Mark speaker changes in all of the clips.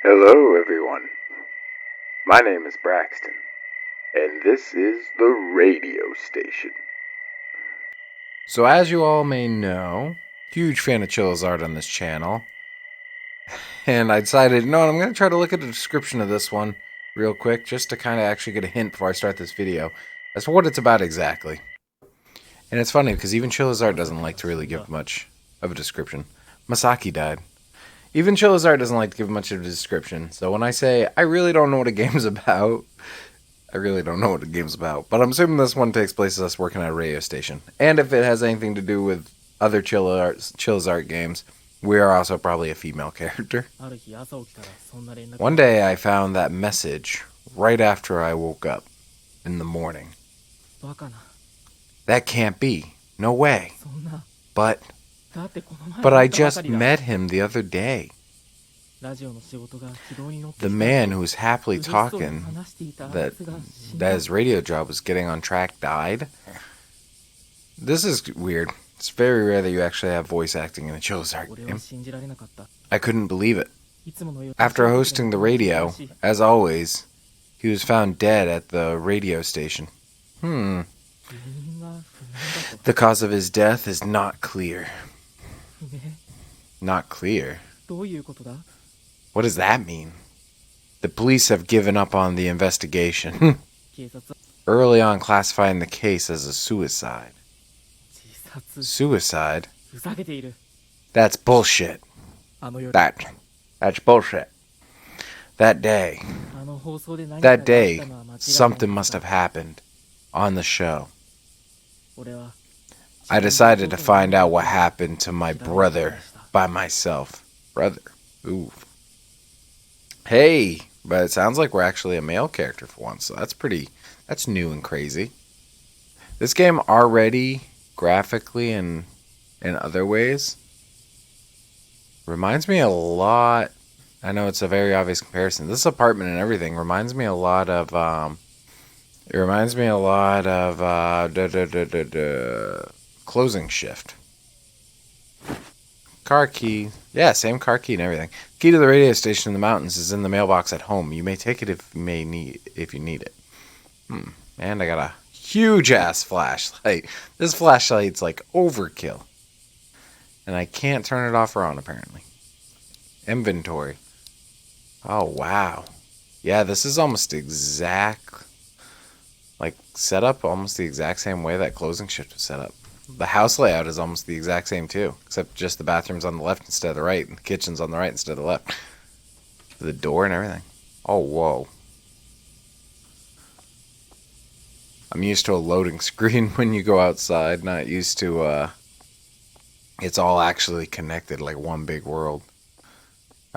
Speaker 1: Hello, everyone. My name is Bracsten, and this is the radio station.
Speaker 2: So as you all may know, huge fan of Chilla's art on this channel. And I decided, I'm going to try to look at the description of this one real quick, just to kind of actually get a hint before I start this video as to what it's about exactly. And it's funny, because even Chilla's art doesn't like to really give much of a description. Masaki died. Even Chilla's art doesn't like to give much of a description. So when I say, I really don't know what a game's about, I really don't know what the game's about. But I'm assuming this one takes place as us working at a radio station. And if it has anything to do with other Chilla's art games, we are also probably a female character. One day I found that message right after I woke up in the morning. That can't be. No way. But I just met him the other day. The man who was happily talking that his radio job was getting on track died. This is weird. It's very rare that you actually have voice acting in a Chilla's art game. I couldn't believe it. After hosting the radio, as always, he was found dead at the radio station. The cause of his death is not clear. Not clear? What does that mean? The police have given up on the investigation. Early on classifying the case as a suicide. Suicide? That's bullshit. That's bullshit. That day, something must have happened on the show. I decided to find out what happened to my brother by myself. Brother. Ooh. Hey, but it sounds like we're actually a male character for once, so that's new and crazy. This game already, graphically and in other ways, reminds me a lot. I know it's a very obvious comparison. This apartment and everything reminds me a lot of, Closing Shift. Car key. Yeah, same car key and everything. Key to the radio station in the mountains is in the mailbox at home. You may take it if you need it. And I got a huge ass flashlight. This flashlight's like overkill. And I can't turn it off or on apparently. Inventory. Oh wow. Yeah, this is almost set up almost the exact same way that Closing Shift was set up. The house layout is almost the exact same too, except just the bathroom's on the left instead of the right, and the kitchen's on the right instead of the left. The door and everything. Oh, whoa. I'm used to a loading screen when you go outside, not used to, it's all actually connected like one big world.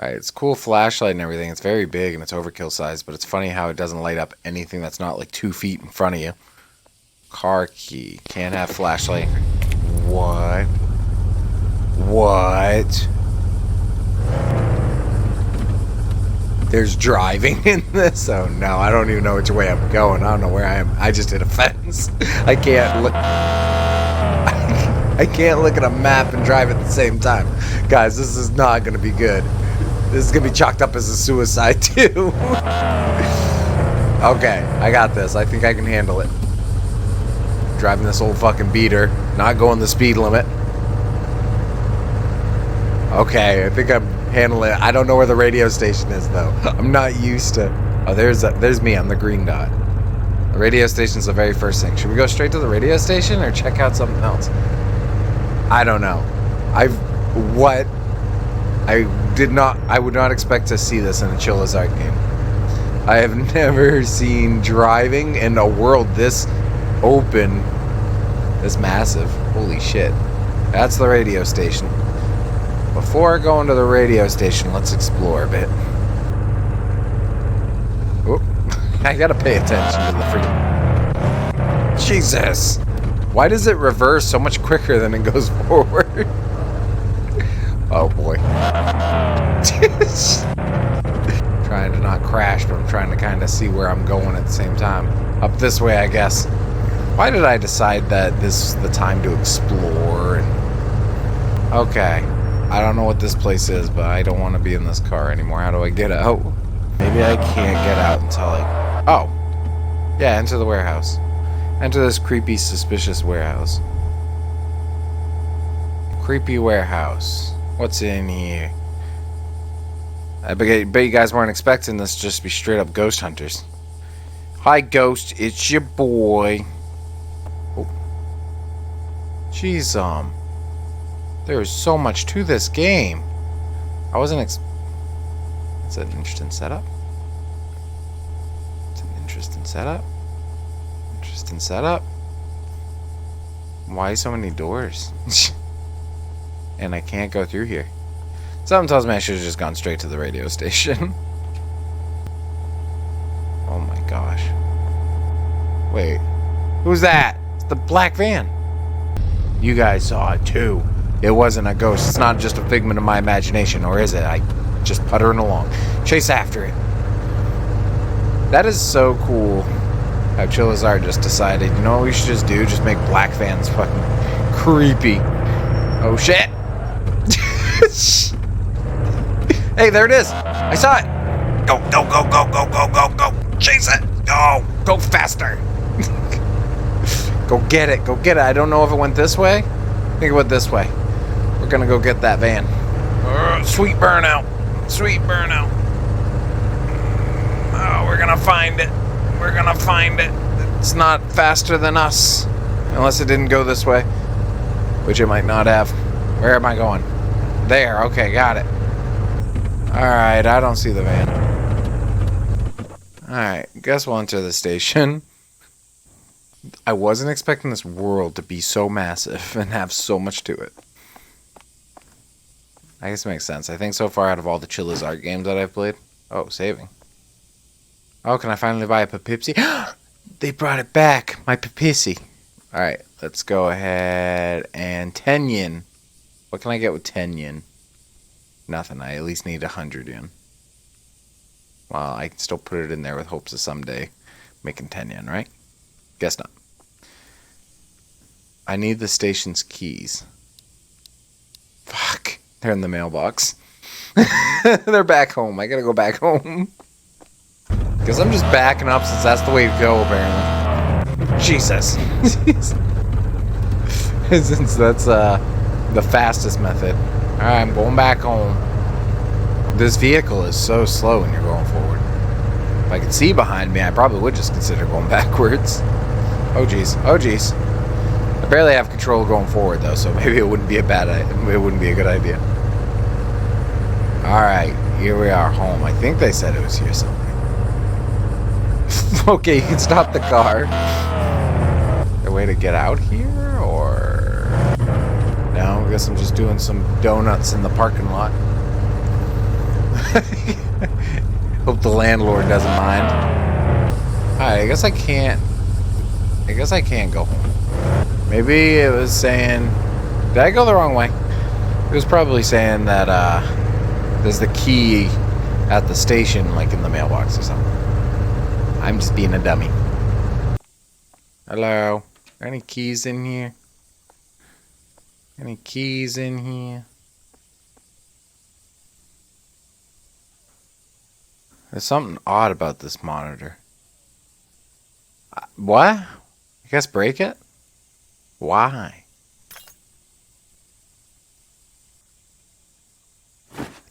Speaker 2: Alright, it's a cool flashlight and everything. It's very big and it's overkill size, but it's funny how it doesn't light up anything that's not like 2 feet in front of you. Car key. Can't have flashlight. What? There's driving in this? Oh no, I don't even know which way I'm going. I don't know where I am. I just hit a fence. I can't look. I can't look at a map and drive at the same time. Guys, this is not going to be good. This is going to be chalked up as a suicide too. Okay, I got this. I think I can handle it. Driving this old fucking beater, not going the speed limit. Okay, I think I'm handling it. I don't know where the radio station is though. I'm not used to. Oh, there's me. I'm the green dot. The radio station's the very first thing. Should we go straight to the radio station or check out something else? I don't know. I would not expect to see this in a Chilla's art game. I have never seen driving in a world this open, this massive. Holy shit. That's the radio station. Before going to the radio station, let's explore a bit. Whoop. I gotta pay attention to the freaking... Jesus! Why does it reverse so much quicker than it goes forward? Oh boy. Trying to not crash, but I'm trying to kind of see where I'm going at the same time. Up this way, I guess. Why did I decide that this is the time to explore? Okay. I don't know what this place is, but I don't want to be in this car anymore. How do I get out? Maybe I can't get out until I... Oh. Yeah, enter the warehouse. Enter this creepy, suspicious warehouse. Creepy warehouse. What's in here? I bet you guys weren't expecting this to just be straight up ghost hunters. Hi, ghost. It's your boy. Oh. Jeez, there is so much to this game. I wasn't It's an interesting setup. It's an interesting setup. Interesting setup. Why so many doors? And I can't go through here. Something tells me I should have just gone straight to the radio station. Oh my gosh. Wait. Who's that? It's the black van. You guys saw it too. It wasn't a ghost. It's not just a figment of my imagination, or is it? I just puttering along. Chase after it. That is so cool. How Chilla just decided, you know what we should just do? Just make black vans fucking creepy. Oh shit. Hey, there it is. I saw it. Go, go, go, go, go, go, go, go. Chase it. Go. Go faster. Go get it. Go get it. I don't know if it went this way. I think it went this way. We're going to go get that van. Sweet burnout. Sweet burnout. Oh, we're going to find it. We're going to find it. It's not faster than us. Unless it didn't go this way. Which it might not have. Where am I going? There. Okay, got it. Alright, I don't see the van. Alright, guess we'll enter the station. I wasn't expecting this world to be so massive and have so much to it. I guess it makes sense. I think so far out of all the Chilla games that I've played... Oh, saving. Oh, can I finally buy a Pepipsy? They brought it back! My Pepipsy! Alright, let's go ahead and 10 yen. What can I get with 10 yen? Nothing. I at least need 100 yen. Well, I can still put it in there with hopes of someday making 10 yen, right? Guess not. I need the station's keys. Fuck. They're in the mailbox. They're back home. I gotta go back home. Because I'm just backing up since that's the way to go, apparently. Jesus. Since that's the fastest method. Alright, I'm going back home. This vehicle is so slow when you're going forward. If I could see behind me, I probably would just consider going backwards. Oh jeez. Oh jeez. I barely have control going forward though, so maybe it wouldn't be a bad idea. It wouldn't be a good idea. Alright, here we are home. I think they said it was here somewhere. Okay, you can stop the car. Is there a way to get out here, or... No, I guess I'm just doing some donuts in the parking lot. Hope the landlord doesn't mind. Alright, I guess I can't go home. Maybe it was saying... Did I go the wrong way? It was probably saying that there's the key at the station, like in the mailbox or something. I'm just being a dummy. Hello? Are there any keys in here? Any keys in here? There's something odd about this monitor. What? You guys break it? Why?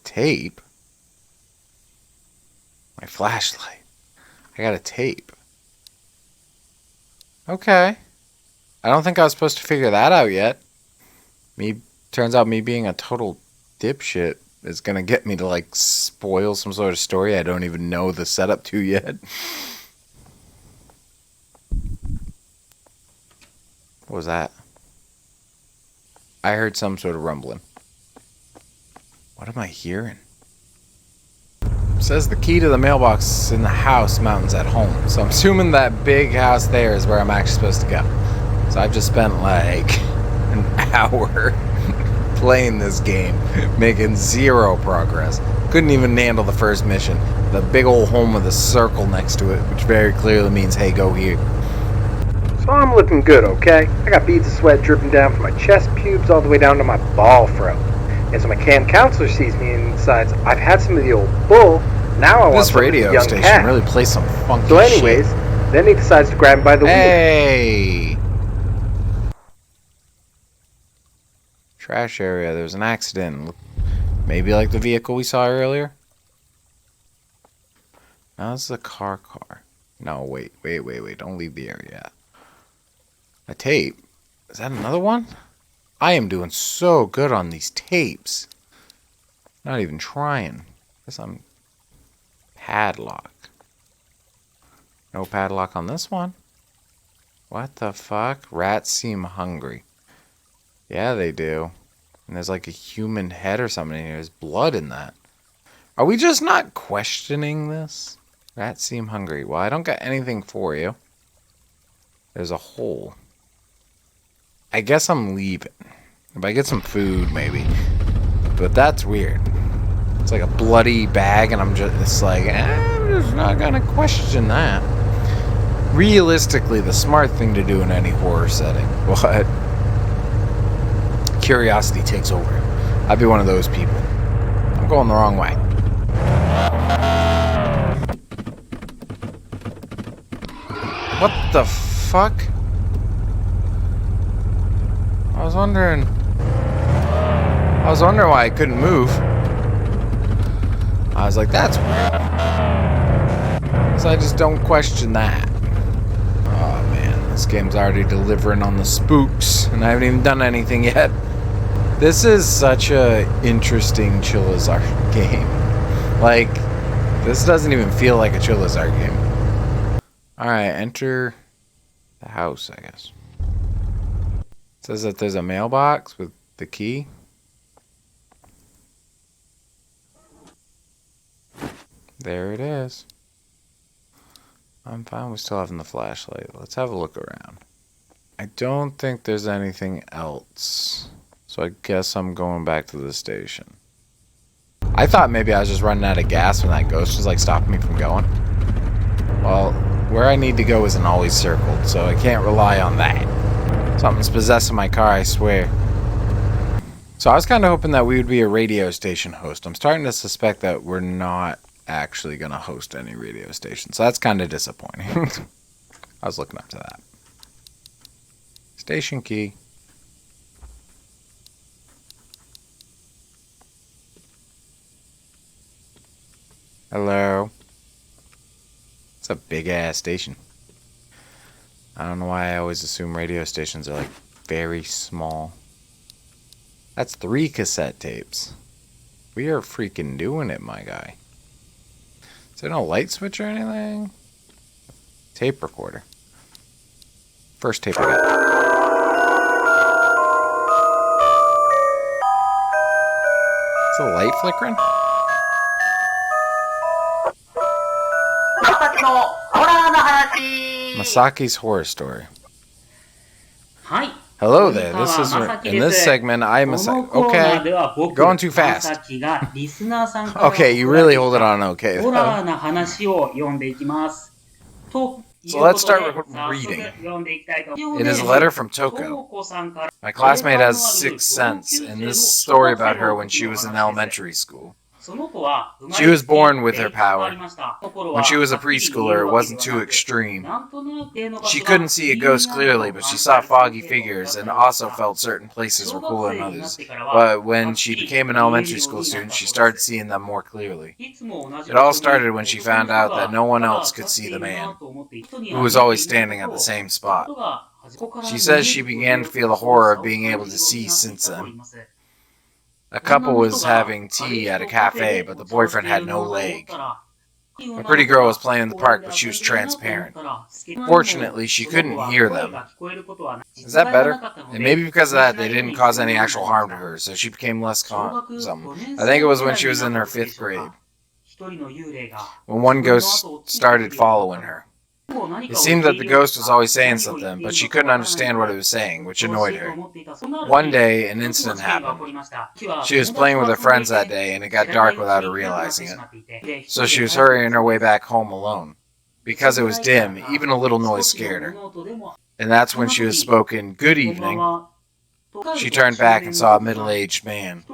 Speaker 2: Tape? My flashlight. I got a tape. Okay. I don't think I was supposed to figure that out yet. Turns out me being a total dipshit is gonna get me to like spoil some sort of story I don't even know the setup to yet. What was that? I heard some sort of rumbling. What am I hearing? It says the key to the mailbox in the house mountains at home. So I'm assuming that big house there is where I'm actually supposed to go. So I've just spent like an hour playing this game, making zero progress. Couldn't even handle the first mission. The big old home with a circle next to it, which very clearly means, hey, go here.
Speaker 3: So I'm looking good, okay? I got beads of sweat dripping down from my chest pubes all the way down to my ball fro. And so my camp counselor sees me and decides, I've had some of the old bull, now I want
Speaker 2: This
Speaker 3: some of the
Speaker 2: radio
Speaker 3: young
Speaker 2: station
Speaker 3: cat.
Speaker 2: really plays some funky
Speaker 3: So anyways,
Speaker 2: shit.
Speaker 3: then he decides to grab him by the wheel.
Speaker 2: Hey! Trash area. There's an accident. Maybe like the vehicle we saw earlier? Now this is a car. No, wait. Don't leave the area yet. A tape? Is that another one? I am doing so good on these tapes. Not even trying. Guess I'm... Padlock. No padlock on this one. What the fuck? Rats seem hungry. Yeah, they do. And there's like a human head or something in here. There's blood in that. Are we just not questioning this? Rats seem hungry. Well, I don't got anything for you. There's a hole. I guess I'm leaving. If I get some food, maybe. But that's weird. It's like a bloody bag, and I'm just like, I'm just not gonna question that. Realistically, the smart thing to do in any horror setting, but curiosity takes over. I'd be one of those people. I'm going the wrong way. What the fuck? I was wondering why I couldn't move. I was like, that's weird. So I just don't question that. Oh man, this game's already delivering on the spooks, and I haven't even done anything yet. This is such a interesting Chilla's art game. Like, this doesn't even feel like a Chilla's art game. Alright, enter the house, I guess. It says that there's a mailbox with the key. There it is. I'm fine with still having the flashlight. Let's have a look around. I don't think there's anything else. So I guess I'm going back to the station. I thought maybe I was just running out of gas when that ghost was like stopping me from going. Well, where I need to go isn't always circled, so I can't rely on that. Something's possessing my car, I swear. So I was kind of hoping that we would be a radio station host. I'm starting to suspect that we're not actually going to host any radio stations. So that's kind of disappointing. I was looking up to that. Station key. Hello. It's a big ass station. I don't know why I always assume radio stations are like very small. That's 3 cassette tapes. We are freaking doing it, my guy. Is there no light switch or anything? Tape recorder. First tape I got. Is the light flickering? Masaki's horror story. Hello there. This is in this segment. I'm okay. Going too fast. Okay, you really hold it on. Okay. So let's start with reading. It is a letter from Toko. My classmate has 6 cents, and this story about her when she was in elementary school. She was born with her power. When she was a preschooler, it wasn't too extreme. She couldn't see a ghost clearly, but she saw foggy figures and also felt certain places were cooler than others. But when she became an elementary school student, she started seeing them more clearly. It all started when she found out that no one else could see the man, who was always standing at the same spot. She says she began to feel the horror of being able to see since then. A couple was having tea at a cafe, but the boyfriend had no leg. A pretty girl was playing in the park, but she was transparent. Fortunately, she couldn't hear them. Is that better? And maybe because of that, they didn't cause any actual harm to her, so she became less something. I think it was when she was in her 5th grade, when one ghost started following her. It seemed that the ghost was always saying something, but she couldn't understand what it was saying, which annoyed her. One day, an incident happened. She was playing with her friends that day, and it got dark without her realizing it. So she was hurrying her way back home alone. Because it was dim, even a little noise scared her. And that's when she was spoken, "Good evening." She turned back and saw a middle-aged man.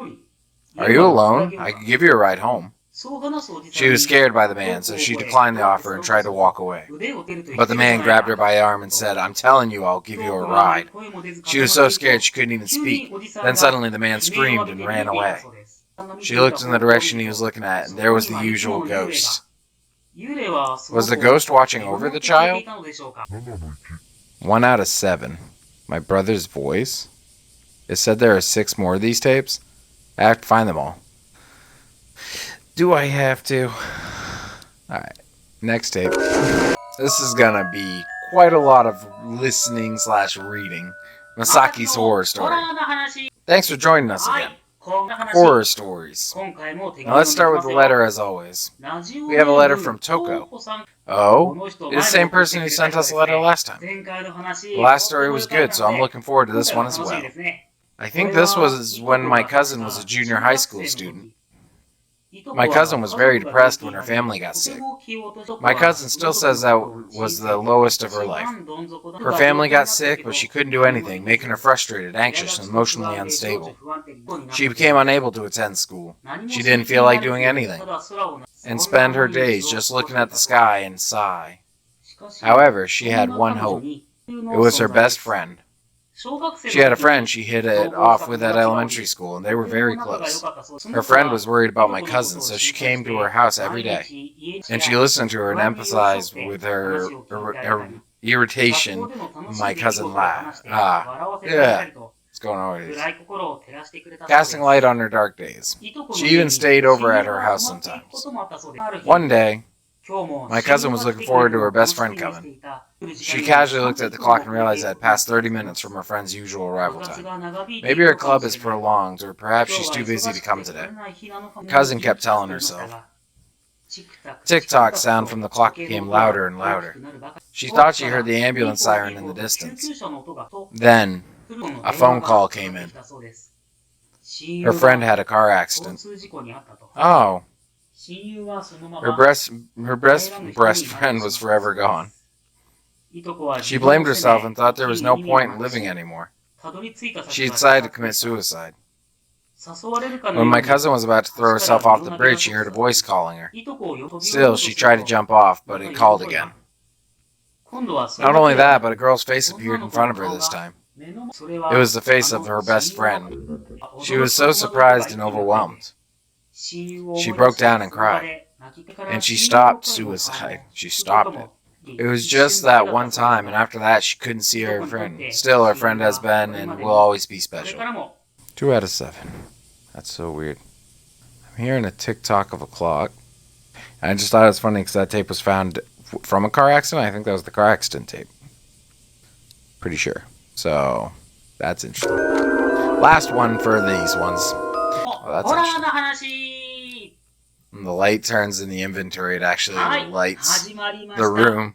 Speaker 2: "Are you alone? I could give you a ride home." She was scared by the man, so she declined the offer and tried to walk away. But the man grabbed her by the arm and said, "I'm telling you, I'll give you a ride." She was so scared she couldn't even speak. Then suddenly the man screamed and ran away. She looked in the direction he was looking at, and there was the usual ghost. Was the ghost watching over the child? 1 out of 7. My brother's voice? It said there are 6 more of these tapes. I have to find them all. Do I have to? Alright, next tape. This is gonna be quite a lot of listening/reading. Masaki's horror story. Thanks for joining us again. Horror stories. Now let's start with the letter as always. We have a letter from Toko. Oh, it's the same person who sent us a letter last time. The last story was good, so I'm looking forward to this one as well. I think this was when my cousin was a junior high school student. My cousin was very depressed when her family got sick. My cousin still says that was the lowest of her life. Her family got sick, but she couldn't do anything, making her frustrated, anxious, and emotionally unstable. She became unable to attend school. She didn't feel like doing anything, and spend her days just looking at the sky and sigh. However, she had one hope. It was her best friend. She had a friend she hit it off with at elementary school, and they were very close. Her friend was worried about my cousin, so she came to her house every day, and she listened to her and empathized with her irritation. My cousin laughed. Yeah. What's going on with this? Casting light on her dark days. She even stayed over at her house sometimes. One day, my cousin was looking forward to her best friend coming. She casually looked at the clock and realized it had passed 30 minutes from her friend's usual arrival time. Maybe her club is prolonged, or perhaps she's too busy to come today. Cousin kept telling herself. Tick-tock sound from the clock became louder and louder. She thought she heard the ambulance siren in the distance. Then, a phone call came in. Her friend had a car accident. Oh. Her best friend was forever gone. She blamed herself and thought there was no point in living anymore. She decided to commit suicide. When my cousin was about to throw herself off the bridge, she heard a voice calling her. Still, she tried to jump off, but it called again. Not only that, but a girl's face appeared in front of her this time. It was the face of her best friend. She was so surprised and overwhelmed. She broke down and cried. And she stopped suicide. She stopped it. It was just that one time, and after that she couldn't see her friend. Still, her friend has been and will always be special. 2 out of 7. That's so weird. I'm hearing a tick-tock of a clock. And I just thought it was funny because that tape was found from a car accident. I think that was the car accident tape. Pretty sure. So, that's interesting. Last one for these ones. Oh, that's interesting. When the light turns in the inventory, it actually lights the room.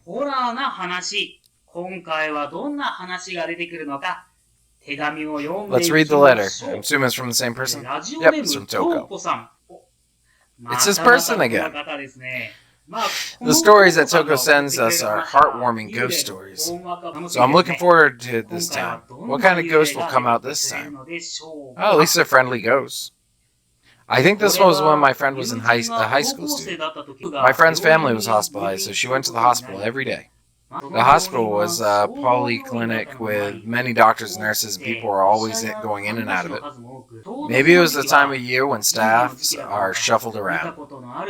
Speaker 2: Let's read the letter. I'm assuming it's from the same person? Yep, it's from Toko. It's this person again. The stories that Toko sends us are heartwarming ghost stories. So I'm looking forward to this time. What kind of ghost will come out this time? Oh, at least a friendly ghost. I think this was when my friend was a high school student. My friend's family was hospitalized, so she went to the hospital every day. The hospital was a polyclinic with many doctors and nurses, and people were always going in and out of it. Maybe it was the time of year when staffs are shuffled around.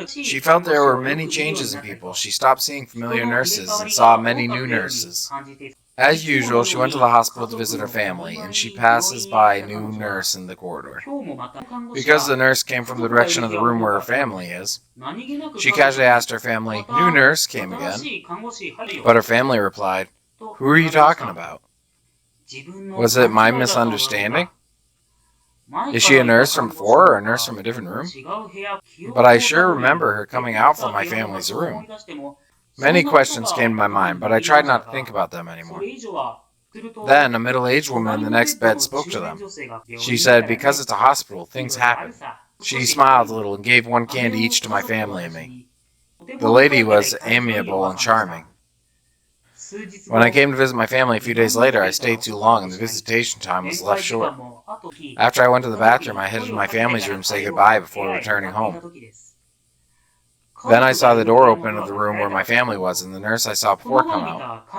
Speaker 2: She felt there were many changes in people. She stopped seeing familiar nurses and saw many new nurses. As usual, she went to the hospital to visit her family, and she passes by a new nurse in the corridor. Because the nurse came from the direction of the room where her family is, she casually asked her family, "New nurse came again?" But her family replied, "Who are you talking about?" Was it my misunderstanding? Is she a nurse from before or a nurse from a different room? But I sure remember her coming out from my family's room. Many questions came to my mind, but I tried not to think about them anymore. Then, a middle-aged woman in the next bed spoke to them. She said, "Because it's a hospital, things happen." She smiled a little and gave one candy each to my family and me. The lady was amiable and charming. When I came to visit my family a few days later, I stayed too long and the visitation time was left short. After I went to the bathroom, I headed to my family's room to say goodbye before returning home. Then I saw the door open of the room where my family was, and the nurse I saw before come out.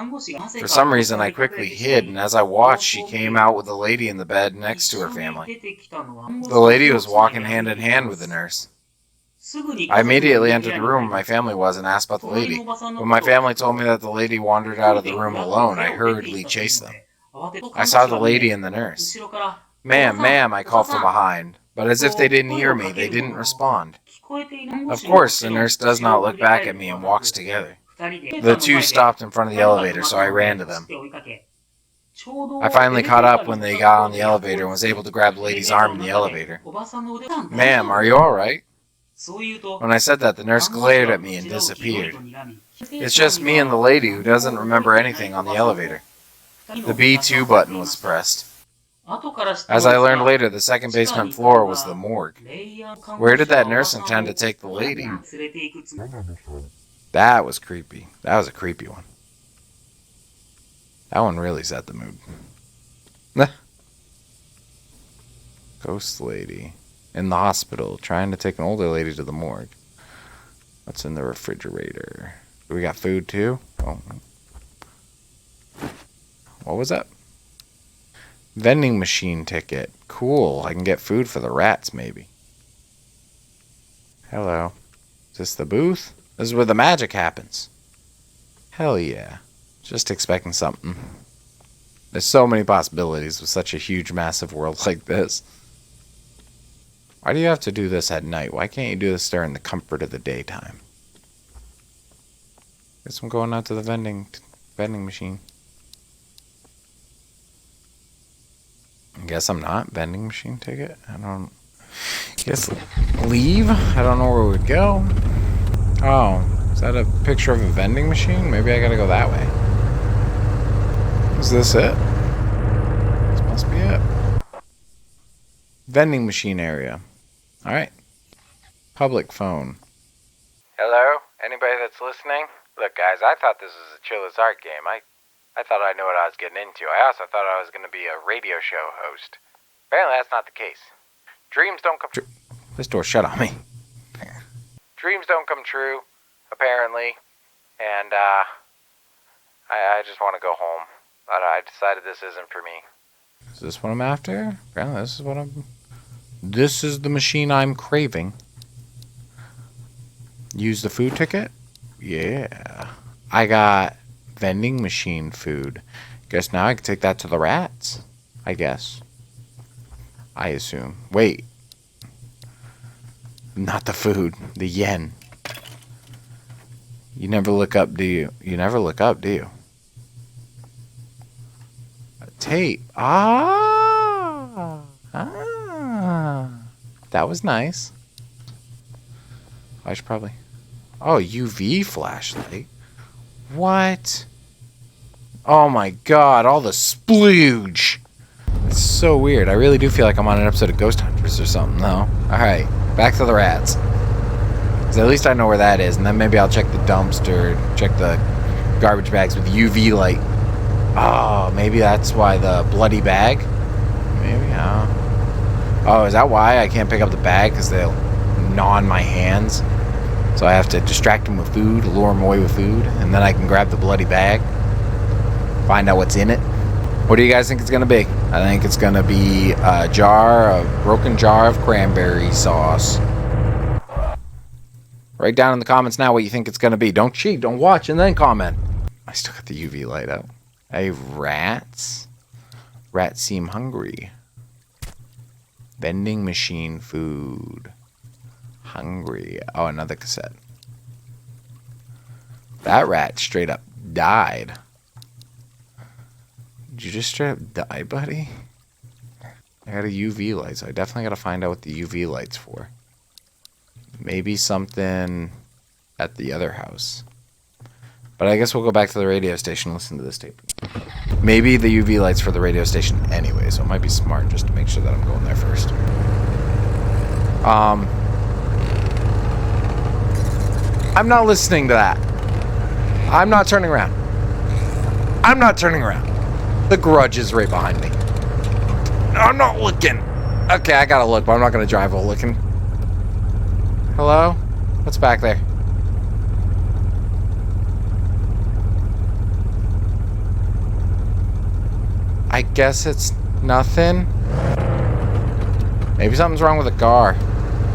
Speaker 2: For some reason, I quickly hid, and as I watched, she came out with a lady in the bed next to her family. The lady was walking hand in hand with the nurse. I immediately entered the room where my family was and asked about the lady. When my family told me that the lady wandered out of the room alone, I hurriedly chased them. I saw the lady and the nurse. Ma'am, I called from behind. But as if they didn't hear me, they didn't respond. Of course, the nurse does not look back at me and walks together. The two stopped in front of the elevator, so I ran to them. I finally caught up when they got on the elevator and was able to grab the lady's arm in the elevator. Ma'am, are you alright? When I said that, the nurse glared at me and disappeared. It's just me and the lady who doesn't remember anything on the elevator. The B2 button was pressed. As I learned later, the second basement floor was the morgue. Where did that nurse intend to take the lady? That was creepy. That was a creepy one. That one really set the mood. Ghost lady. In the hospital, trying to take an older lady to the morgue. What's in the refrigerator? Do we got food too? Oh. What was that? Vending machine ticket. Cool. I can get food for the rats, maybe. Hello. Is this the booth? This is where the magic happens. Hell yeah. Just expecting something. There's so many possibilities with such a huge, massive world like this. Why do you have to do this at night? Why can't you do this during the comfort of the daytime? Guess I'm going out to the vending machine. I guess I'm not. Vending machine ticket? I don't... Guess leave? I don't know where we'd go. Oh, is that a picture of a vending machine? Maybe I gotta go that way. Is this it? This must be it. Vending machine area. Alright. Public phone. Hello? Anybody that's listening? Look, guys, I thought this was a Chilla's art game. I thought I knew what I was getting into. I also thought I was going to be a radio show host. Apparently that's not the case. Dreams don't come true. This door shut on me. Dreams don't come true, apparently. And, I just want to go home. But I decided this isn't for me. Is this what I'm after? Apparently this is what I'm... This is the machine I'm craving. Use the food ticket? Yeah. I got vending machine food. Guess now I can take that to the rats. I guess. I assume. Wait. Not the food. The yen. You never look up, do you? You never look up, do you? A tape. Ah. That was nice. I should probably... Oh, UV flashlight. What? Oh my god, all the splooge. It's so weird. I really do feel like I'm on an episode of Ghost Hunters or something, though. Alright, back to the rats. 'Cause at least I know where that is, and then maybe I'll check the dumpster, check the garbage bags with UV light. Oh, maybe that's why the bloody bag? Maybe, Oh, is that why I can't pick up the bag? Because they'll gnaw on my hands? So I have to distract them with food, lure them away with food, and then I can grab the bloody bag, find out what's in it. What do you guys think it's going to be? I think it's going to be a broken jar of cranberry sauce. Write down in the comments now what you think it's going to be. Don't cheat, don't watch, and then comment. I still got the UV light out. Hey, rats. Rats seem hungry. Vending machine food. Hungry. Oh, another cassette. That rat straight up died. Did you just straight up die, buddy? I got a UV light, so I definitely got to find out what the UV light's for. Maybe something at the other house. But I guess we'll go back to the radio station and listen to this tape. Maybe the UV light's for the radio station anyway, so it might be smart just to make sure that I'm going there first. I'm not listening to that. I'm not turning around. I'm not turning around. The Grudge is right behind me. I'm not looking. Okay, I gotta look, but I'm not gonna drive while looking. Hello? What's back there? I guess it's nothing. Maybe something's wrong with the car.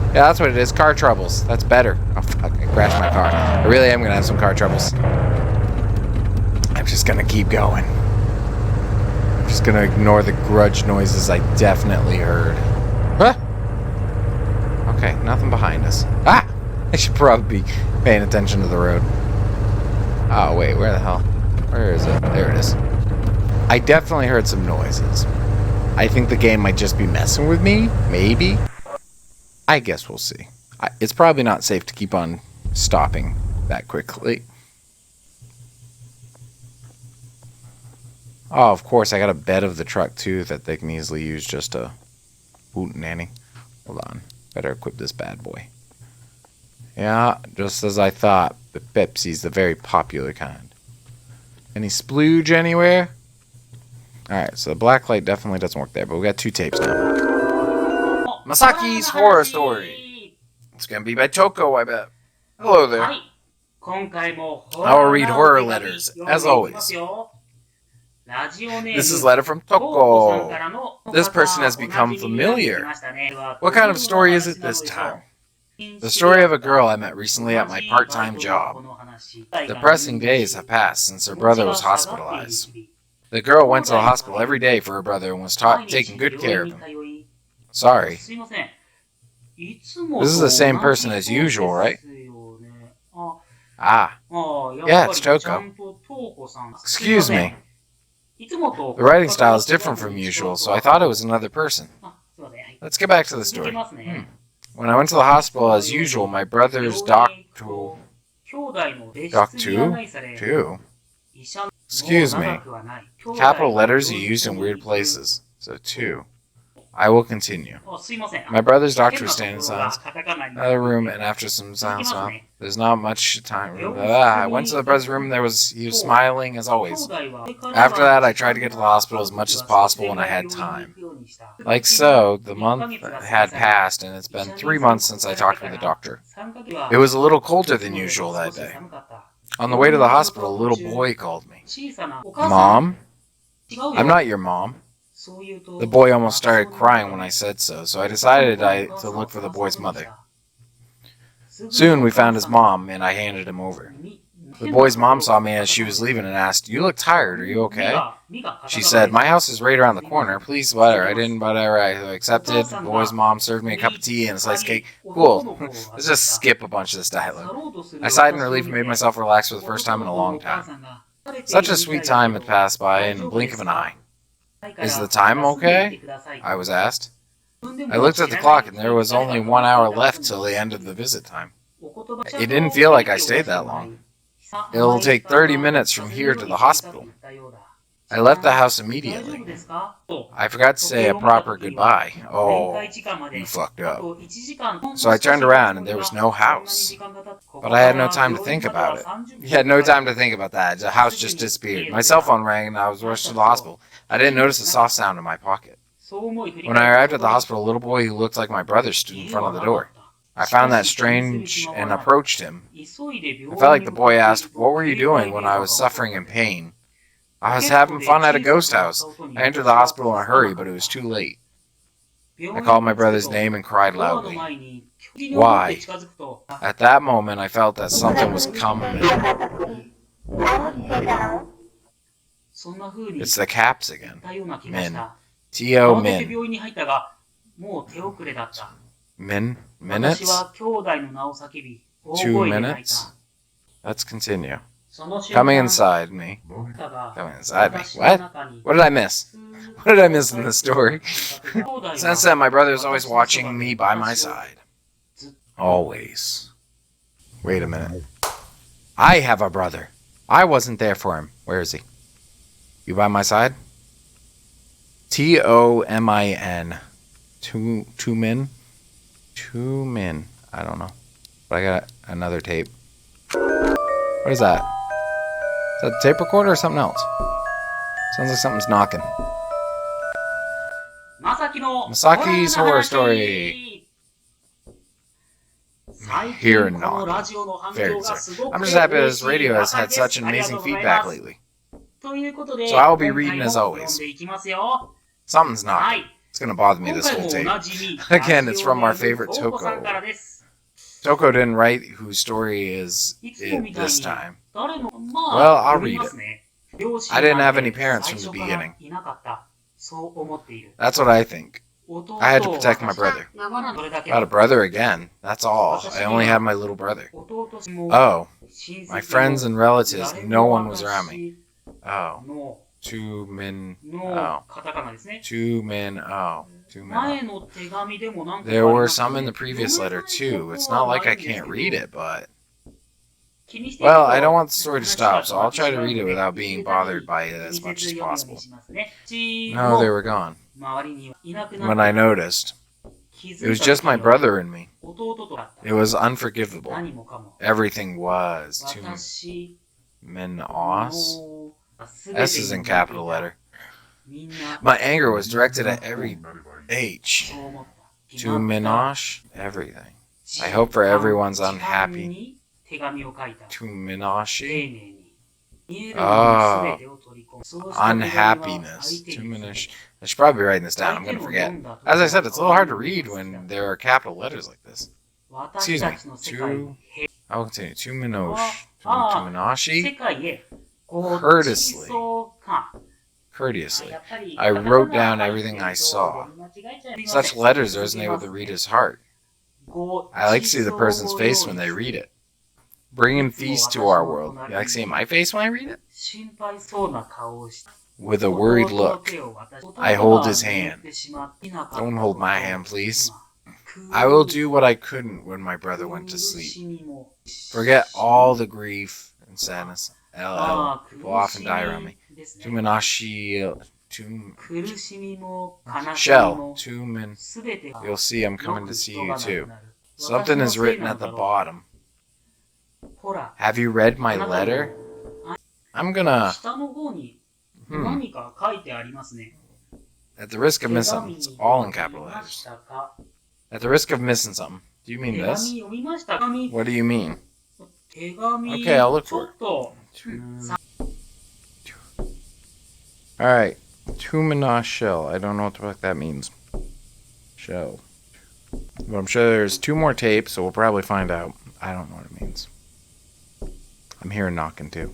Speaker 2: Yeah, that's what it is. Car troubles. That's better. Oh, fuck. I crashed my car. I really am going to have some car troubles. I'm just going to keep going. I'm just going to ignore the Grudge noises I definitely heard. Huh? Okay, nothing behind us. Ah! I should probably be paying attention to the road. Oh, wait. Where the hell? Where is it? There it is. I definitely heard some noises. I think the game might just be messing with me. Maybe. I guess we'll see. It's probably not safe to keep on stopping that quickly. Oh, of course, I got a bed of the truck, too, that they can easily use just a hootenanny. Hold on. Better equip this bad boy. Yeah, just as I thought. But Pepsi's the very popular kind. Any splooge anywhere? Alright, so the black light definitely doesn't work there, but we got 2 tapes now. Masaki's Horror Story. It's gonna be by Toko, I bet. Hello there. I will read horror letters, as always. This is a letter from Toko. This person has become familiar. What kind of story is it this time? The story of a girl I met recently at my part-time job. Depressing days have passed since her brother was hospitalized. The girl went to the hospital every day for her brother and was taking good care of him. Sorry. This is the same person as usual, right? Ah. Yeah, it's Toko. Excuse me. The writing style is different from usual, so I thought it was another person. Let's get back to the story. When I went to the hospital as usual, my brother's doctor... Two? Excuse me. Capital letters are used in weird places. So 2. I will continue. My brother's doctor was standing in silence. Another room, and after some silence, there's not much time. I went to the brother's room, he was smiling as always. After that, I tried to get to the hospital as much as possible when I had time. Like so, the month had passed, and it's been 3 months since I talked with the doctor. It was a little colder than usual that day. On the way to the hospital, a little boy called me. Mom? I'm not your mom. The boy almost started crying when I said so, so I decided to look for the boy's mother. Soon we found his mom, and I handed him over. The boy's mom saw me as she was leaving and asked, "You look tired, are you okay?" She said, "My house is right around the corner, please whatever." I didn't, whatever, I accepted. The boy's mom served me a cup of tea and a sliced cake. Cool. Let's just skip a bunch of this dialogue. I sighed in relief and made myself relax for the first time in a long time. Such a sweet time had passed by in a blink of an eye. Is the time okay? I was asked. I looked at the clock and there was only 1 hour left till the end of the visit time. It didn't feel like I stayed that long. It'll take 30 minutes from here to the hospital. I left the house immediately. I forgot to say a proper goodbye. Oh, you fucked up. So I turned around and there was no house. But I had no time to think about it. You had no time to think about that. The house just disappeared. My cell phone rang and I was rushed to the hospital. I didn't notice a soft sound in my pocket. When I arrived at the hospital, a little boy who looked like my brother stood in front of the door. I found that strange and approached him. I felt like the boy asked, "What were you doing when I was suffering in pain?" I was having fun at a ghost house. I entered the hospital in a hurry, but it was too late. I called my brother's name and cried loudly. Why? At that moment, I felt that something was coming. It's the caps again. Min. T.O. Min. Min? Minutes? 2 minutes? Let's continue. Coming inside me. Coming inside me. What? What did I miss? What did I miss in this story? Since then, my brother is always watching me by my side. Always. Wait a minute. I have a brother. I wasn't there for him. Where is he? You by my side? Tomin. Two men? 2 men. I don't know. But I got another tape. What is that? Is that a tape recorder or something else? Sounds like something's knocking.
Speaker 4: Masaki's horror story.
Speaker 2: Here and knocking. Very bizarre. I'm just happy this radio has had such an amazing feedback lately. So I will be reading as always. Something's knocking. It's going to bother me this whole tape. Again, it's from our favorite Toko. Toko didn't write whose story is it this time. Well, I'll read it. I didn't have any parents from the beginning. That's what I think. I had to protect my brother. Not a brother again. That's all. I only had my little brother. Oh. My friends and relatives, no one was around me. Oh. Two men. Oh. Two men. Oh. Two men. Oh. There were some in the previous letter, too. It's not like I can't read it, but... Well, I don't want the story to stop, so I'll try to read it without being bothered by it as much as possible. No, they were gone. When I noticed, it was just my brother and me. It was unforgivable. Everything was. Menos. S is in capital letter. My anger was directed at every H. To Minosh, everything. I hope for everyone's unhappy. To Minashi? Oh. Unhappiness. To Minish. I should probably be writing this down. I'm going to forget. As I said, it's a little hard to read when there are capital letters like this. Excuse me. I'll continue. To Minosh. To Minashi? Courteously. I wrote down everything I saw. Such letters resonate with the reader's heart. I like to see the person's face when they read it. Bringing feast to our world. You like seeing my face when I read it? With a worried look, I hold his hand. Don't hold my hand, please. I will do what I couldn't when my brother went to sleep. Forget all the grief and sadness. LL will often die around me. Tumanashi. Shell. Tumen. You'll see I'm coming to see you too. Something is written at the bottom. Have you read my letter? I'm gonna... At the risk of missing something, it's all in capital letters. At the risk of missing something. Do you mean this? What do you mean? Okay, I'll look for it. Alright. Tumina shell. I don't know what the fuck that means. Shell. But I'm sure there's 2 more tapes, so we'll probably find out. I don't know what it means. I'm hearing knocking too.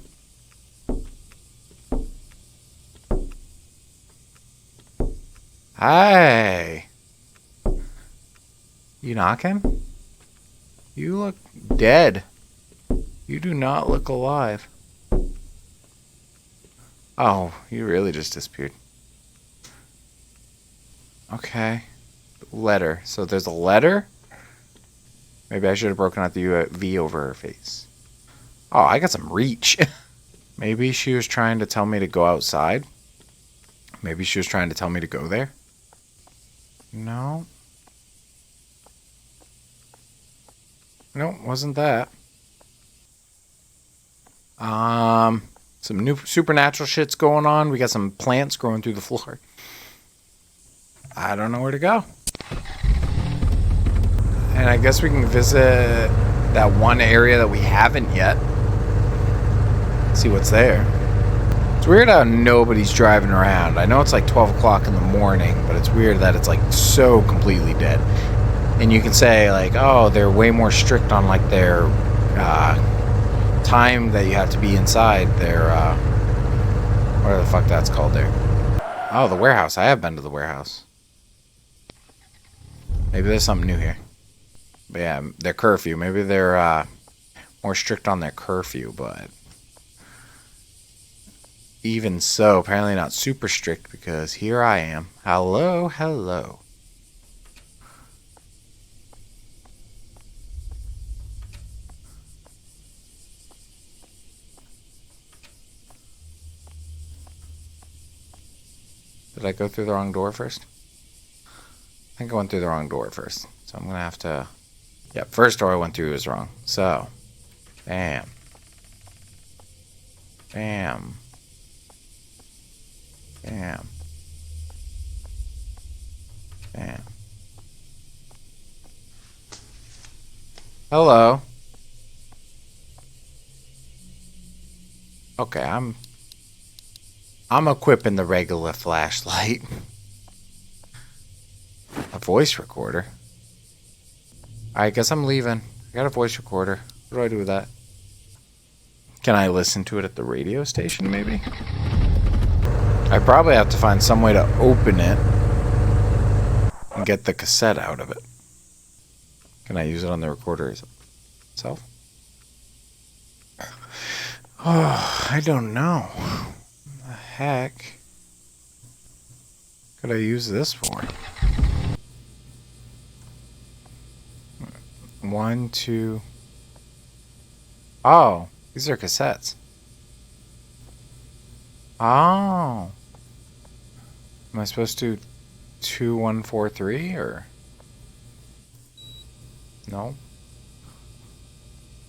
Speaker 2: Hi. You knocking? You look dead. You do not look alive. Oh, you really just disappeared. Okay. Letter. So there's a letter? Maybe I should have broken out the V over her face. Oh, I got some reach. Maybe she was trying to tell me to go outside. Maybe she was trying to tell me to go there. No. Nope, wasn't that. Some new supernatural shit's going on. We got some plants growing through the floor. I don't know where to go. And I guess we can visit that one area that we haven't yet. See what's there. It's weird how nobody's driving around. I know it's like 12 o'clock in the morning, but it's weird that it's like so completely dead. And you can say like, oh, they're way more strict on like their time that you have to be inside their, whatever the fuck that's called there. Oh, the warehouse. I have been to the warehouse. Maybe there's something new here. But yeah, their curfew. Maybe they're more strict on their curfew, but even so, apparently not super strict because here I am. Hello, hello. Did I go through the wrong door first? I think I went through the wrong door first. So I'm going to have to... Yep, first door I went through was wrong. So, bam. Bam. Damn. Damn. Hello. Okay, I'm equipping the regular flashlight. A voice recorder. I guess I'm leaving. I got a voice recorder. What do I do with that? Can I listen to it at the radio station, maybe? I probably have to find some way to open it and get the cassette out of it. Can I use it on the recorder itself? Oh, I don't know. What the heck could I use this for? 1, 2. Oh, these are cassettes. Oh. Am I supposed to 2, 1, 4, 3 or no?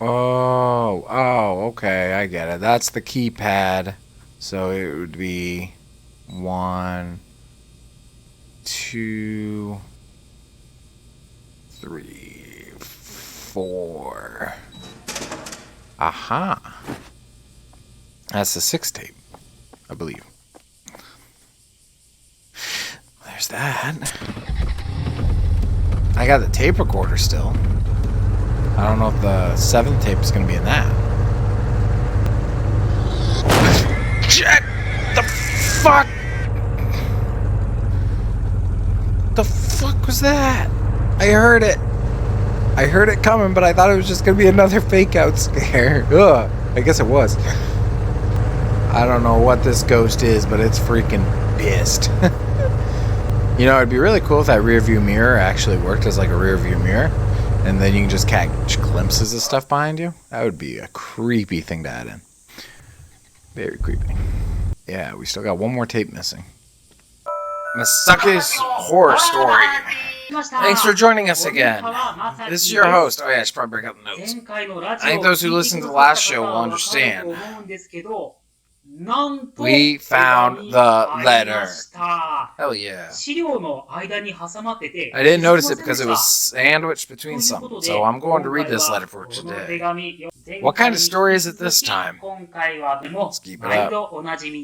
Speaker 2: Oh, okay, I get it. That's the keypad. So it would be 1, 2, 3, 4. Aha. That's the 6 tape, I believe. There's that. I got the tape recorder still. I don't know if the 7th tape is going to be in that. Check! The fuck? The fuck was that? I heard it. I heard it coming, but I thought it was just going to be another fake out scare. Ugh. I guess it was. I don't know what this ghost is, but it's freaking pissed. You know, it'd be really cool if that rear view mirror actually worked as like a rear view mirror. And then you can just catch glimpses of stuff behind you. That would be a creepy thing to add in. Very creepy. Yeah, we still got one more tape missing. Misaka's Horror Story. Thanks for joining us again. This is your host. Oh yeah, I should probably break out the notes. I think those who listened to the last show will understand. We found the letter. Hell yeah. I didn't notice it because it was sandwiched between something, so I'm going to read this letter for today. What kind of story is it this time? Let's keep it up.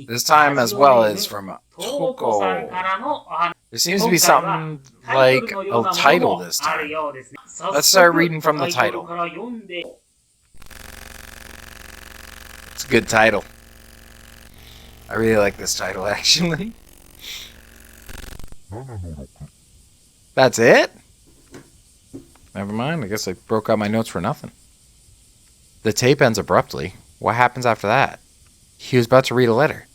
Speaker 2: This time as well is from Toko. There seems to be something like a title this time. Let's start reading from the title. It's a good title. I really like this title, actually. That's it? Never mind, I guess I broke out my notes for nothing. The tape ends abruptly. What happens after that? He was about to read a letter.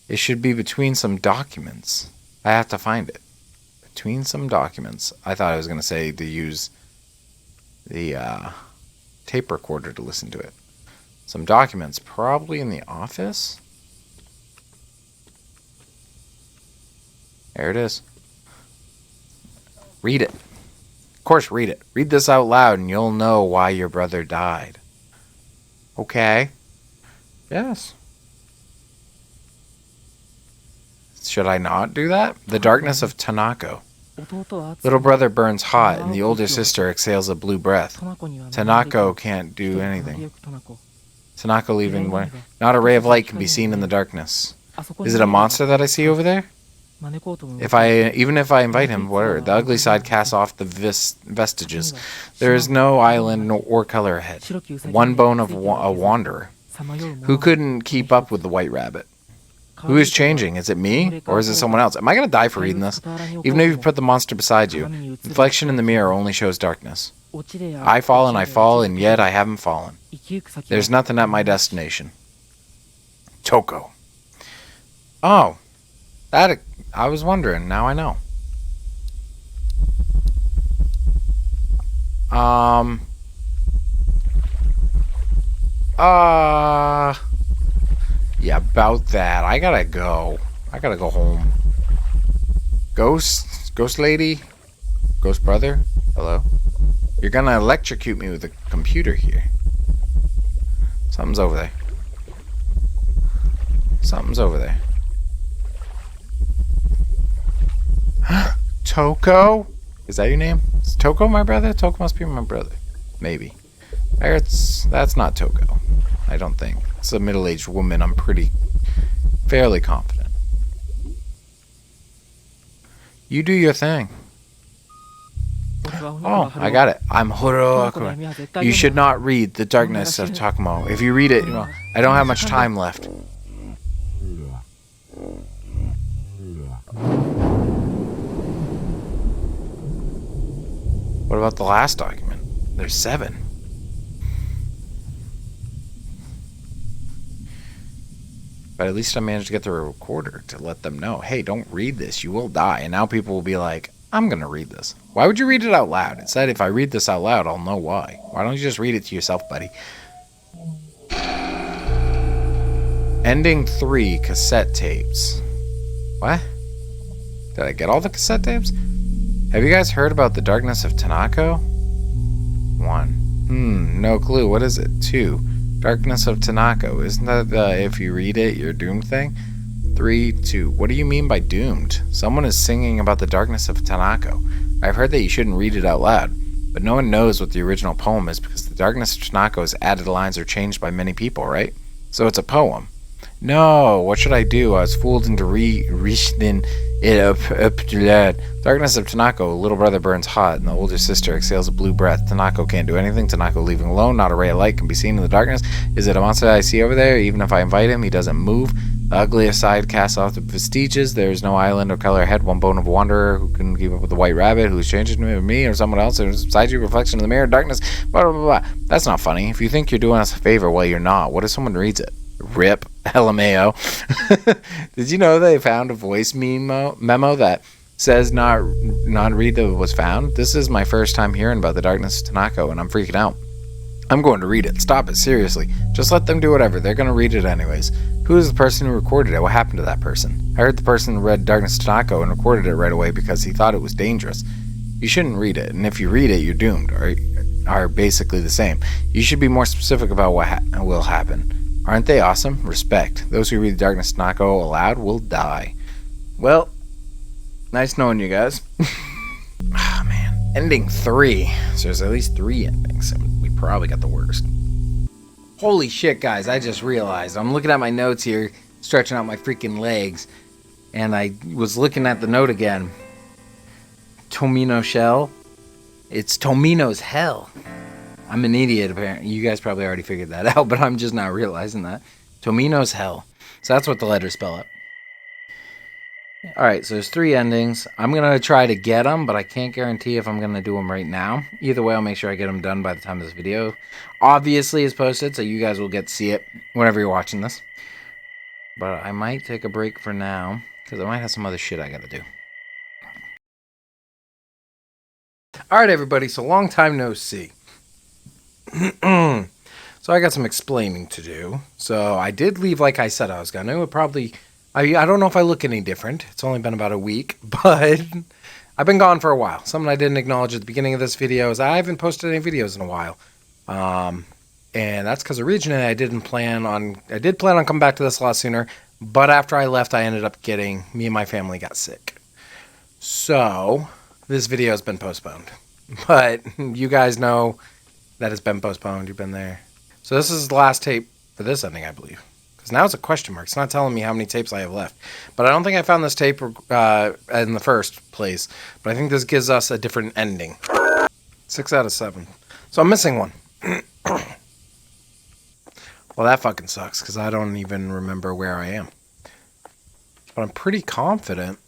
Speaker 2: It should be between some documents. I have to find it. Between some documents. I thought I was going to say to use the tape recorder to listen to it. Some documents, probably in the office. There it is. Read it. Of course, read it. Read this out loud and you'll know why your brother died. Okay. Yes. Should I not do that? The darkness of Tanako. Little brother burns hot and the older sister exhales a blue breath. Tanako can't do anything. Tanako leaving where not a ray of light can be seen in the darkness. Is it a monster that I see over there? Even if I invite him, whatever, the ugly side casts off the vestiges. There is no island or color ahead. One bone of a wanderer. Who couldn't keep up with the white rabbit? Who is changing? Is it me? Or is it someone else? Am I going to die for reading this? Even if you put the monster beside you, reflection in the mirror only shows darkness. I fall, and yet I haven't fallen. There's nothing at my destination. Toko. Oh. That... I was wondering. Now I know. Yeah, about that. I gotta go. I gotta go home. Ghost lady? Ghost brother? Hello? You're gonna electrocute me with a computer here. Something's over there. Something's over there. Toko? Is that your name? Is Toko my brother? Toko must be my brother. Maybe. That's not Toko. I don't think. It's a middle-aged woman. I'm fairly confident. You do your thing. Oh, I got it. I'm Horo. You should not read The Darkness of Takumo. If you read it, I don't have much time left. What about the last document? There's 7. But at least I managed to get the recorder to let them know, hey, don't read this, you will die. And now people will be like, I'm going to read this. Why would you read it out loud? It said if I read this out loud, I'll know why. Why don't you just read it to yourself, buddy? Ending 3 cassette tapes. What? Did I get all the cassette tapes? Have you guys heard about The Darkness of Tanako? 1. No clue. What is it? 2. Darkness of Tanako. Isn't that the if you read it, you're doomed thing? 3, 2. What do you mean by doomed? Someone is singing about the darkness of Tanako. I've heard that you shouldn't read it out loud, but no one knows what the original poem is because the darkness of Tanako's added lines are changed by many people, right? So it's a poem. No, what should I do? I was fooled into reaching it up to that. Darkness of Tanako, little brother burns hot, and the older sister exhales a blue breath. Tanako can't do anything. Tanako leaving alone, not a ray of light can be seen in the darkness. Is it a monster that I see over there? Even if I invite him, he doesn't move. The ugliest side casts off the vestiges. There is no island or color ahead. One bone of a wanderer who can keep up with the white rabbit who's changing to me or someone else. There's beside you, reflection in the mirror, darkness, blah, blah, blah, blah. That's not funny. If you think you're doing us a favor, well, you're not. What if someone reads it? RIP. LMAO. Did you know they found a voice memo that says non-read was found? This is my first time hearing about the darkness of Tanako, and I'm freaking out. I'm going to read it. Stop it, seriously. Just let them do whatever. They're going to read it anyways. Who is the person who recorded it? What happened to that person? I heard the person read Darkness of Tanako and recorded it right away because he thought it was dangerous. You shouldn't read it, and if you read it, you're doomed, or are basically the same. You should be more specific about what will happen. Aren't they awesome? Respect. Those who read the Darkness of Tanako aloud will die. Well, nice knowing you guys. Ah, man. Ending 3. So there's at least 3 endings. We probably got the worst. Holy shit, guys. I just realized. I'm looking at my notes here, stretching out my freaking legs. And I was looking at the note again. Tomino Shell. It's Tomino's Hell. I'm an idiot, apparently. You guys probably already figured that out, but I'm just now realizing that. Tomino's Hell. So that's what the letters spell out. Alright, so there's 3 endings. I'm going to try to get them, but I can't guarantee if I'm going to do them right now. Either way, I'll make sure I get them done by the time this video obviously is posted, so you guys will get to see it whenever you're watching this. But I might take a break for now, because I might have some other shit I got to do. Alright, everybody, so long time no see. So I got some explaining to do. So I did leave like I said I was gonna. It probably, I don't know if I look any different. It's only been about a week, but I've been gone for a while. Something I didn't acknowledge at the beginning of this video is I haven't posted any videos in a while. And that's because originally I did plan on coming back to this a lot sooner, but after I left me and my family got sick. So this video has been postponed. But you guys know that has been postponed. You've been there. So this is the last tape for this ending, I believe. Because now it's a question mark. It's not telling me how many tapes I have left. But I don't think I found this tape in the first place. But I think this gives us a different ending. 6 out of 7. So I'm missing one. Well, that fucking sucks. Because I don't even remember where I am. But I'm pretty confident.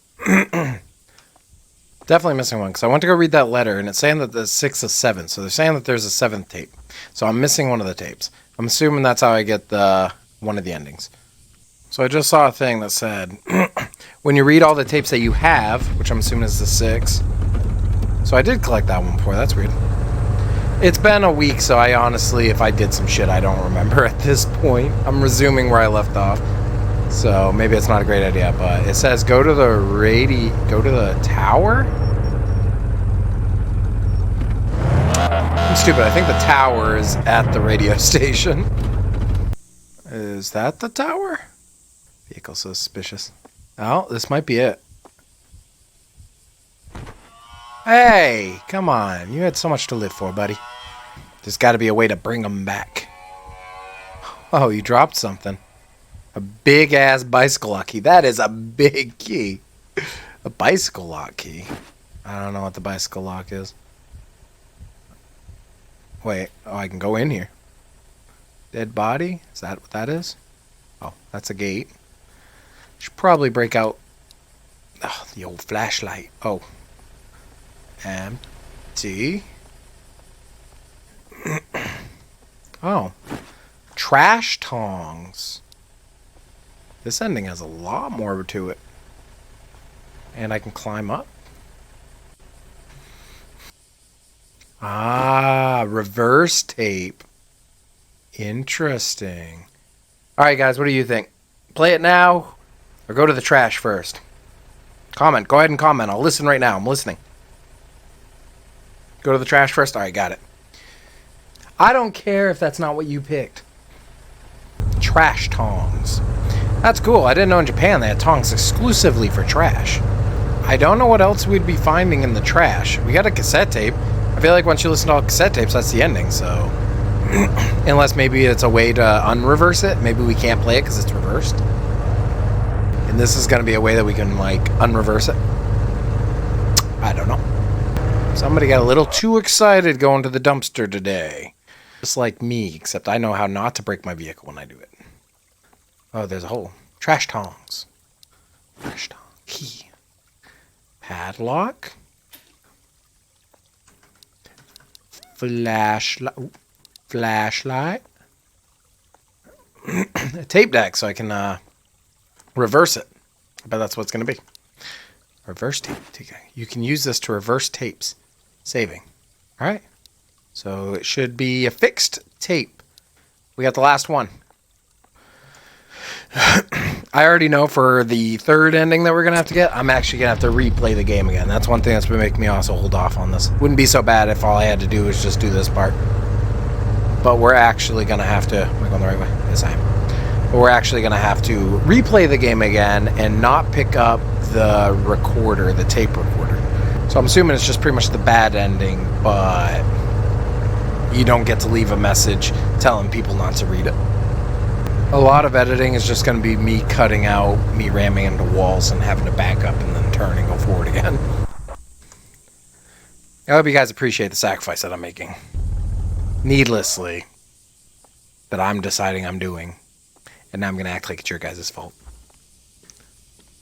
Speaker 2: Definitely missing one, because I went to go read that letter, and it's saying that there's 6 of 7, so they're saying that there's a 7th tape. So I'm missing one of the tapes. I'm assuming that's how I get one of the endings. So I just saw a thing that said, when you read all the tapes that you have, which I'm assuming is the 6. So I did collect that one before, that's weird. It's been a week, so I honestly, if I did some shit, I don't remember at this point. I'm resuming where I left off. So maybe it's not a great idea, but it says go to the tower? I'm stupid. I think the tower is at the radio station. Is that the tower? Vehicle suspicious. Oh, this might be it. Hey, come on. You had so much to live for, buddy. There's got to be a way to bring them back. Oh, you dropped something. A big-ass bicycle lock key. That is a big key. A bicycle lock key. I don't know what the bicycle lock is. Wait. Oh, I can go in here. Dead body? Is that what that is? Oh, that's a gate. Should probably break out the old flashlight. Oh. Empty. Oh. Trash tongs. This ending has a lot more to it. And I can climb up. Ah, reverse tape. Interesting. Alright guys, what do you think? Play it now or go to the trash first? Comment. Go ahead and comment. I'll listen right now. I'm listening. Go to the trash first? Alright, got it. I don't care if that's not what you picked. Trash tongs. That's cool. I didn't know in Japan they had tongs exclusively for trash. I don't know what else we'd be finding in the trash. We got a cassette tape. I feel like once you listen to all cassette tapes, that's the ending, so... Unless maybe it's a way to unreverse it. Maybe we can't play it because it's reversed. And this is going to be a way that we can, like, unreverse it. I don't know. Somebody got a little too excited going to the dumpster today. Just like me, except I know how not to break my vehicle when I do it. Oh, there's a hole. Trash tongs. Trash tong. Key. Padlock. Flashlight. Flashlight. A tape deck so I can reverse it. I bet that's what it's going to be. Reverse tape. You can use this to reverse tapes. Saving. Alright. So it should be a fixed tape. We got the last one. I already know for the third ending that we're going to have to get, I'm actually going to have to replay the game again. That's one thing that's been making me also hold off on this. Wouldn't be so bad if all I had to do was just do this part. But we're actually going to have to... Am I going the right way? Yes, I am. But we're actually going to have to replay the game again and not pick up the recorder, the tape recorder. So I'm assuming it's just pretty much the bad ending, but you don't get to leave a message telling people not to read it. A lot of editing is just going to be me cutting out, me ramming into walls and having to back up and then turn and go forward again. I hope you guys appreciate the sacrifice that I'm making. Needlessly. That I'm deciding I'm doing. And now I'm going to act like it's your guys' fault.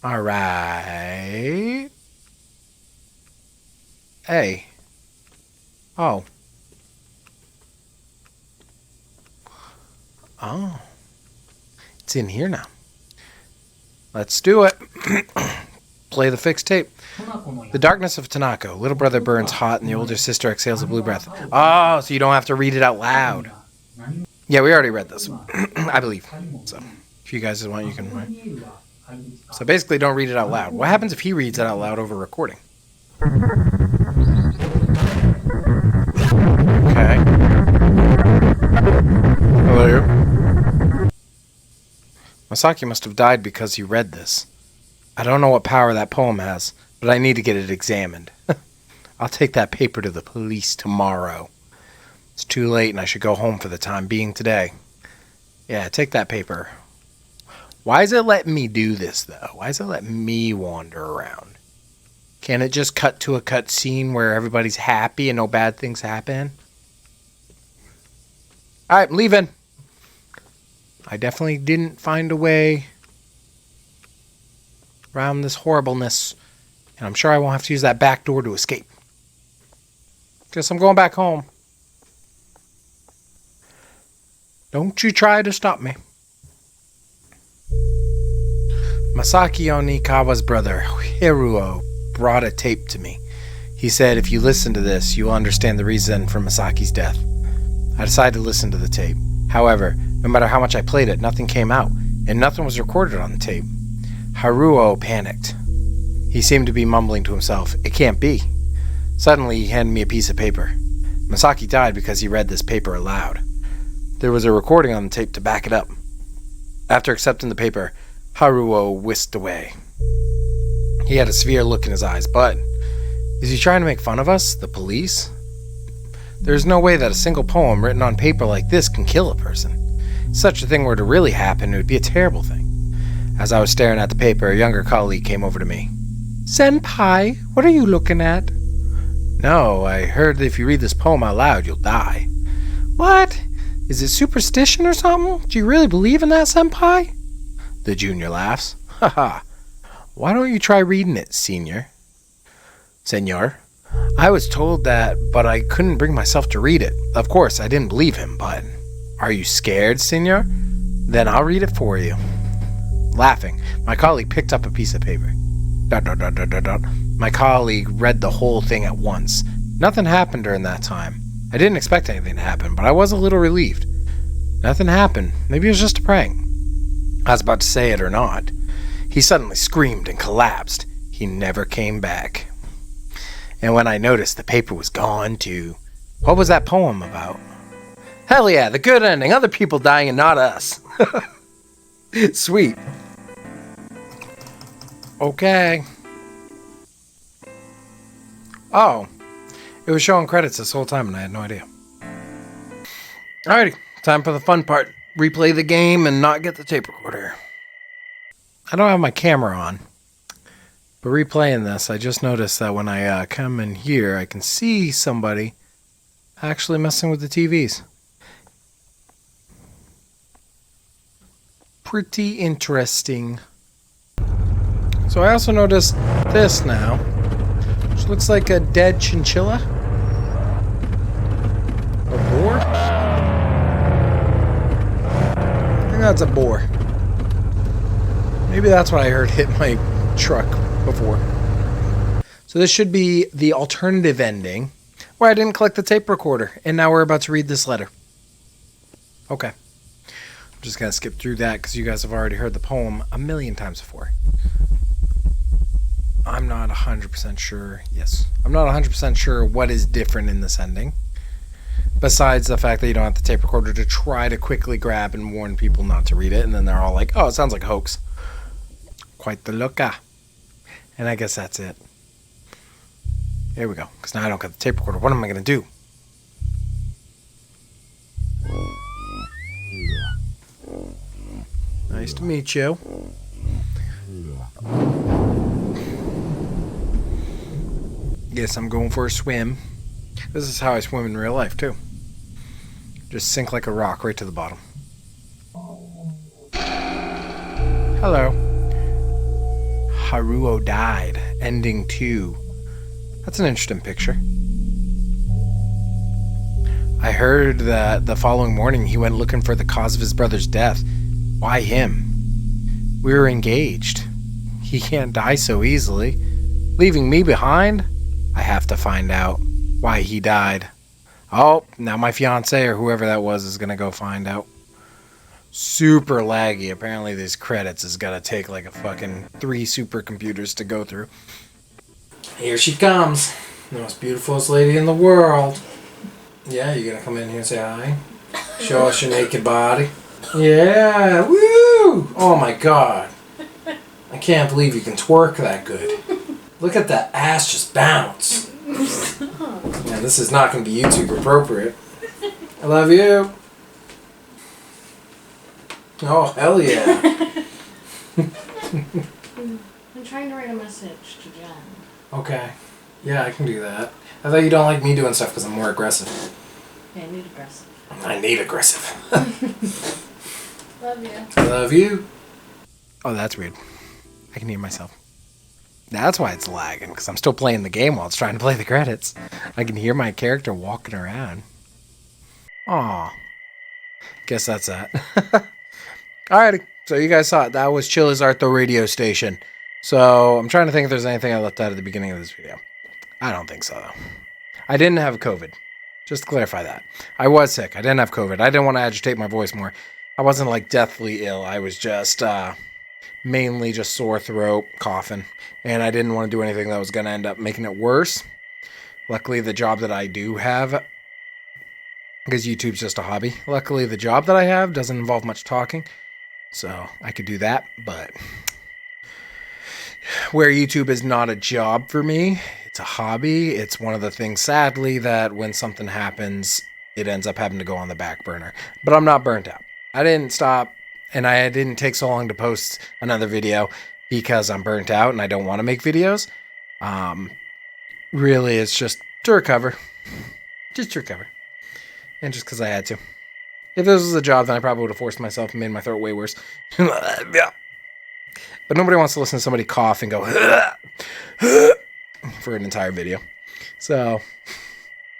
Speaker 2: Alright. Hey. Oh. Oh. It's in here now. Let's do it. Play the fixed tape. The darkness of Tanako. Little brother burns hot and the older sister exhales a blue breath. Oh, so you don't have to read it out loud. Yeah, we already read this. I believe. So, if you guys want, you can write. So basically, don't read it out loud. What happens if he reads it out loud over recording? Okay. Hello. Masaki must have died because he read this. I don't know what power that poem has, but I need to get it examined. I'll take that paper to the police tomorrow. It's too late and I should go home for the time being today. Yeah, take that paper. Why is it letting me do this, though? Why is it letting me wander around? Can't it just cut to a cut scene where everybody's happy and no bad things happen? Alright, I'm leaving. I definitely didn't find a way around this horribleness. And I'm sure I won't have to use that back door to escape. Guess I'm going back home. Don't you try to stop me. Masaki Onikawa's brother, Hiruo, brought a tape to me. He said, if you listen to this, you'll understand the reason for Masaki's death. I decided to listen to the tape. However, no matter how much I played it, nothing came out, and nothing was recorded on the tape. Haruo panicked. He seemed to be mumbling to himself, "It can't be." Suddenly, he handed me a piece of paper. Masaki died because he read this paper aloud. There was a recording on the tape to back it up. After accepting the paper, Haruo whisked away. He had a severe look in his eyes, but Is he trying to make fun of us, the police? There's no way that a single poem written on paper like this can kill a person. If such a thing were to really happen, it would be a terrible thing. As I was staring at the paper, a younger colleague came over to me. Senpai, what are you looking at? No, I heard that if you read this poem out loud, you'll die. What? Is it superstition or something? Do you really believe in that, senpai? The junior laughs. Haha. Why don't you try reading it, senor? I was told that, but I couldn't bring myself to read it. Of course, I didn't believe him, but... Are you scared, senor? Then I'll read it for you. Laughing, my colleague picked up a piece of paper. ... My colleague read the whole thing at once. Nothing happened during that time. I didn't expect anything to happen, but I was a little relieved. Nothing happened. Maybe it was just a prank. I was about to say it or not. He suddenly screamed and collapsed. He never came back. And when I noticed, the paper was gone too. What was that poem about? Hell yeah, the good ending. Other people dying and not us. Sweet. Okay. Oh. It was showing credits this whole time and I had no idea. Alrighty. Time for the fun part. Replay the game and not get the tape recorder. I don't have my camera on. But replaying this, I just noticed that when I come in here, I can see somebody actually messing with the TVs. Pretty interesting. So I also noticed this now, which looks like a dead chinchilla. A boar? I think that's a boar. Maybe that's what I heard hit my truck before. So this should be the alternative ending, where I didn't collect the tape recorder, and now we're about to read this letter. Okay. I'm just going to skip through that because you guys have already heard the poem a million times before. I'm not 100% sure. Yes. I'm not 100% sure what is different in this ending. Besides the fact that you don't have the tape recorder to try to quickly grab and warn people not to read it. And then they're all like, oh, it sounds like a hoax. Quite the looka. And I guess that's it. Here we go. Because now I don't got the tape recorder. What am I going to do? Nice to meet you. Guess I'm going for a swim. This is how I swim in real life, too. Just sink like a rock right to the bottom. Hello. Haruo died. Ending 2. That's an interesting picture. I heard that the following morning he went looking for the cause of his brother's death. Why him? We were engaged. He can't die so easily. Leaving me behind? I have to find out why he died. Oh, now my fiance or whoever that was is going to go find out. Super laggy. Apparently these credits is going to take like a fucking 3 supercomputers to go through. Here she comes. The most beautifulest lady in the world. Yeah, you gonna come in here and say hi? Show us your naked body. Yeah, woo! Oh my god. I can't believe you can twerk that good. Look at that ass just bounce. Man, this is not gonna be YouTube appropriate. I love you. Oh, hell yeah.
Speaker 5: I'm trying to write a message to Jen.
Speaker 2: Okay. Yeah, I can do that. I thought you don't like me doing stuff because I'm more aggressive.
Speaker 5: Yeah, I need aggressive.
Speaker 2: I need aggressive.
Speaker 5: Love you.
Speaker 2: I love you. Oh, that's weird. I can hear myself. That's why it's lagging, because I'm still playing the game while it's trying to play the credits. I can hear my character walking around. Aw. Guess that's that. Alrighty. So you guys saw it. That was Chilla's Art, the radio station. So I'm trying to think if there's anything I left out at the beginning of this video. I don't think so, though. I didn't have COVID. Just to clarify that. I was sick. I didn't have COVID. I didn't want to agitate my voice more. I wasn't, like, deathly ill. I was just, mainly just sore throat, coughing. And I didn't want to do anything that was going to end up making it worse. Luckily, the job that I do have, because YouTube's just a hobby. Luckily, the job that I have doesn't involve much talking. So, I could do that, but where YouTube is not a job for me. It's a hobby. It's one of the things, sadly, that when something happens, it ends up having to go on the back burner. But I'm not burnt out. I didn't stop, and I didn't take so long to post another video because I'm burnt out and I don't want to make videos. Really, it's just to recover. Just to recover. And just because I had to. If this was a job, then I probably would have forced myself and made my throat way worse. Yeah. But nobody wants to listen to somebody cough and go for an entire video. So,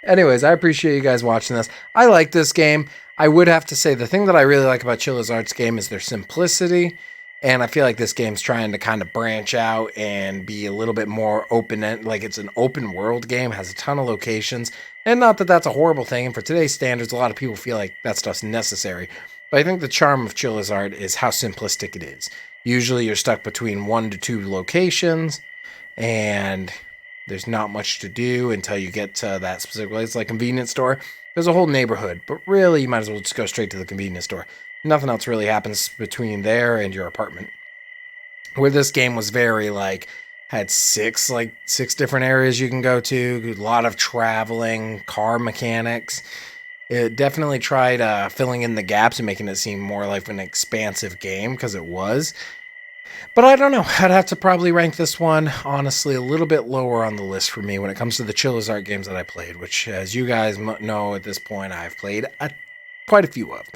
Speaker 2: anyways, I appreciate you guys watching this. I like this game. I would have to say the thing that I really like about Chilla's Arts game is their simplicity. And I feel like this game's trying to kind of branch out and be a little bit more open-end. Like, it's an open world game, has a ton of locations. And not that that's a horrible thing. And for today's standards, a lot of people feel like that stuff's necessary. But I think the charm of Chilla's Art is how simplistic it is. Usually you're stuck between 1 to 2 locations. And there's not much to do until you get to that specific place. Like convenience store, there's a whole neighborhood. But really, you might as well just go straight to the convenience store. Nothing else really happens between there and your apartment. Where this game was very, like, had 6 different areas you can go to. A lot of traveling, car mechanics. It definitely tried filling in the gaps and making it seem more like an expansive game, because it was. But I don't know. I'd have to probably rank this one, honestly, a little bit lower on the list for me when it comes to the Chilla's Art games that I played, which, as you guys know at this point, I've played quite a few of.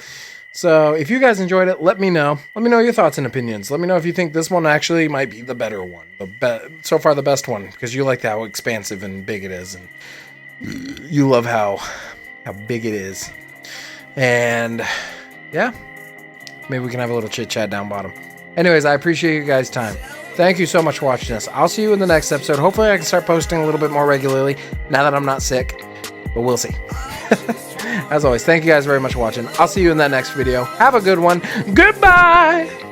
Speaker 2: So, if you guys enjoyed it, let me know. Let me know your thoughts and opinions. Let me know if you think this one actually might be the better one. So far, the best one. Because you like how expansive and big it is. And you love how big it is. And, yeah. Maybe we can have a little chit-chat down bottom. Anyways, I appreciate you guys' time. Thank you so much for watching this. I'll see you in the next episode. Hopefully, I can start posting a little bit more regularly. Now that I'm not sick. But we'll see. As always, thank you guys very much for watching. I'll see you in that next video. Have a good one. Goodbye!